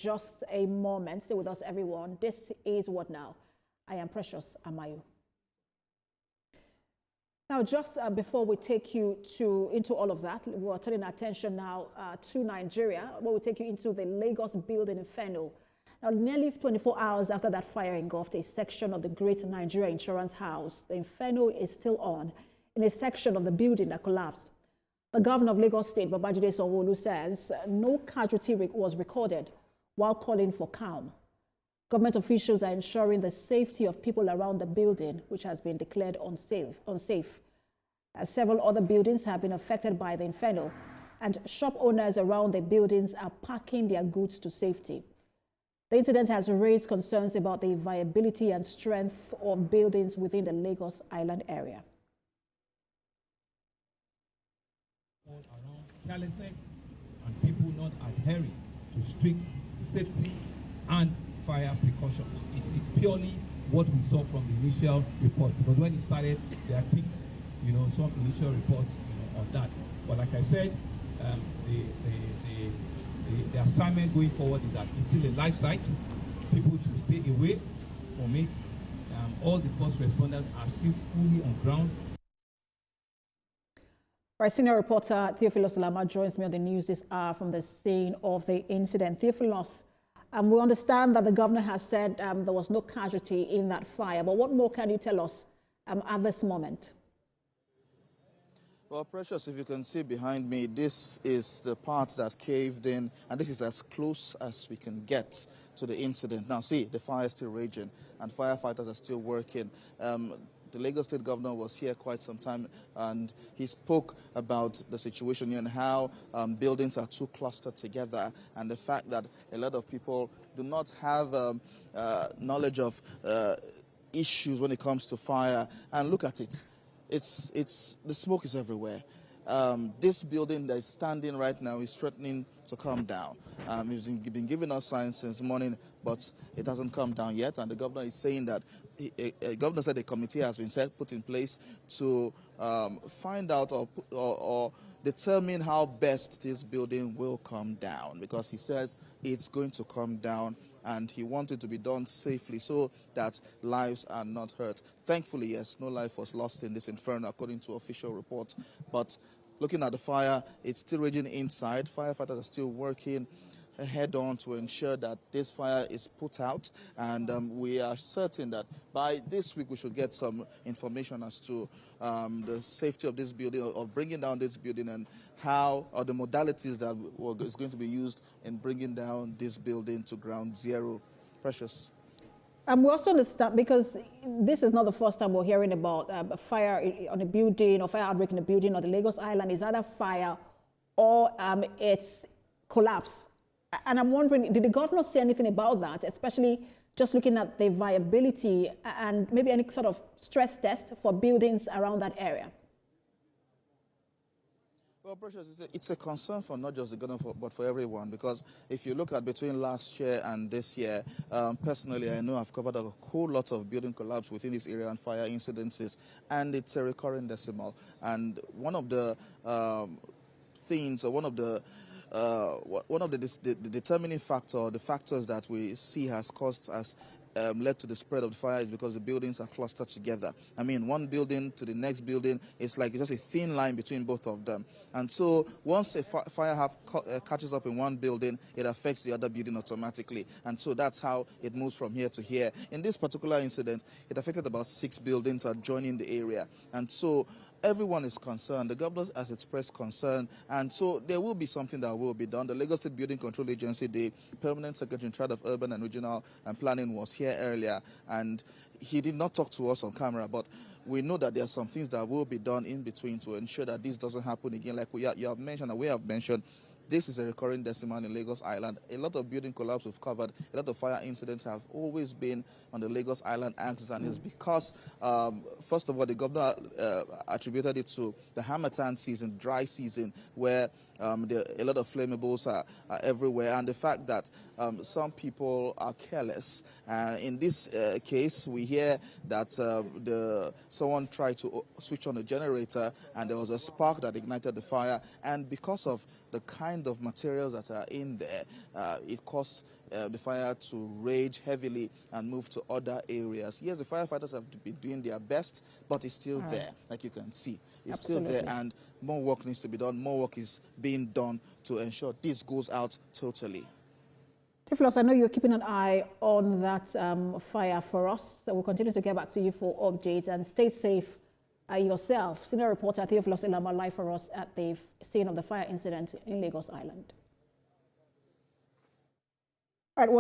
just a moment. Stay with us, everyone. This is What Now? I am Precious Amayu. Now, just before we take you into all of that, we're turning our attention now to Nigeria, where we take you into the Lagos building Inferno. Now, nearly 24 hours after that fire engulfed a section of the Great Nigeria Insurance House, the Inferno is still on in a section of the building that collapsed. The governor of Lagos State, Babajide Sanwo-Olu, says no casualty was recorded while calling for calm. Government officials are ensuring the safety of people around the building, which has been declared unsafe. Several other buildings have been affected by the Inferno, and shop owners around the buildings are packing their goods to safety. The incident has raised concerns about the viability and strength of buildings within the Lagos Island area. Around carelessness and people not adhering to strict safety and fire precautions. It's purely what we saw from the initial report, because when it started, there picked, some initial reports, on that. But like I said, the assignment going forward is that it's still a live site. People should stay away from it. All the first responders are still fully on ground. Our senior reporter Theophilus Lama joins me on the news this hour from the scene of the incident. Theophilus, we understand that the governor has said there was no casualty in that fire, but what more can you tell us at this moment? Well, Precious, if you can see behind me, this is the part that caved in, and this is as close as we can get to the incident. Now, see, the fire is still raging, and firefighters are still working. The Lagos State governor was here quite some time, and he spoke about the situation here and how buildings are too clustered together, and the fact that a lot of people do not have knowledge of issues when it comes to fire. And look at it. The smoke is everywhere. This building that is standing right now is threatening to come down. He's been giving us signs since morning, but it hasn't come down yet. And the governor is saying that governor said a committee has been put in place to find out or determine how best this building will come down, because he says it's going to come down, and he wants it to be done safely so that lives are not hurt. Thankfully, yes, no life was lost in this inferno, according to official reports. But looking at the fire, it's still raging inside. Firefighters are still working head-on to ensure that this fire is put out, and we are certain that by this week we should get some information as to the safety of this building, of bringing down this building, and how, or the modalities that is going to be used in bringing down this building to ground zero. Precious. We also understand, because this is not the first time we're hearing about a fire on a building or fire outbreak in a building on the Lagos Island. Is either fire or its collapse. And I'm wondering, did the governor say anything about that, especially just looking at the viability and maybe any sort of stress test for buildings around that area? Well, Precious, it's a concern for not just the governor, but for everyone, because if you look at between last year and this year, personally, I know I've covered a whole lot of building collapse within this area and fire incidences, and it's a recurring decimal. And one of the things, or one of the determining factor, the factors that we see has caused us, led to the spread of the fire, is because the buildings are clustered together. I mean, one building to the next building, it's like just a thin line between both of them. And so once a fire catches up in one building, it affects the other building automatically. And so that's how it moves from here to here. In this particular incident, it affected about 6 buildings adjoining the area. And so everyone is concerned. The governor has expressed concern, and so there will be something that will be done. The Lagos State Building Control Agency, the permanent secretary in charge of urban and regional and planning, was here earlier, and he did not talk to us on camera, but we know that there are some things that will be done in between to ensure that this doesn't happen again. Like you have mentioned, and we have mentioned, this is a recurring decimal in Lagos Island. A lot of building collapse we've covered, a lot of fire incidents have always been on the Lagos Island axis, and it's because, first of all, the governor attributed it to the Harmattan season, dry season, where a lot of flammables are everywhere, and the fact that some people are careless. In this case, we hear that someone tried to switch on the generator and there was a spark that ignited the fire, and because of the kind of materials that are in there, it caused the fire to rage heavily and move to other areas. Yes, the firefighters have been doing their best, but it's still there, like you can see. It's Absolutely. still there, and more work needs to be done. More work is being done to ensure this goes out totally. Tiflos, I know you're keeping an eye on that fire for us, so we'll continue to get back to you for updates, and stay safe yourself. Senior reporter Tiflos Ilama live for us at the scene of the fire incident in Lagos Island. All right,